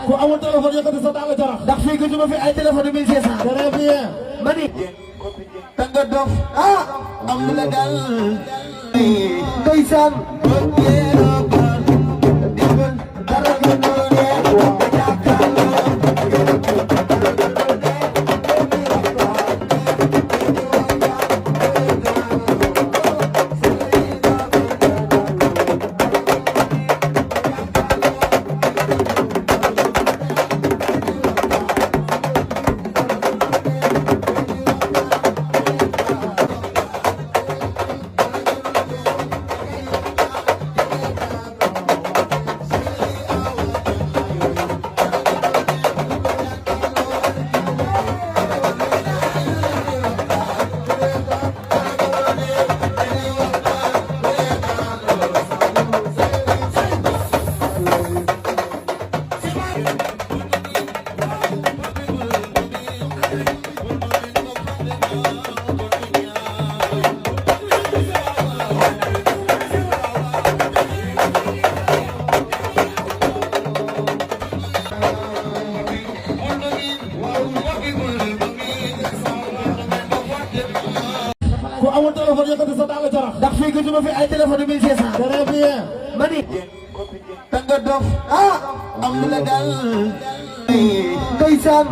ku amul téléphone yëkkati sa daal jarax ndax fii gisuma fi ay téléphone 1500 très bien mani tanga dof am la dal ndeysaan ku amul téléphone yëkkati sa daal jarax ndax fii gisuma fi ay téléphone 1500 très bien mani tanga dof am la dal ndeysaan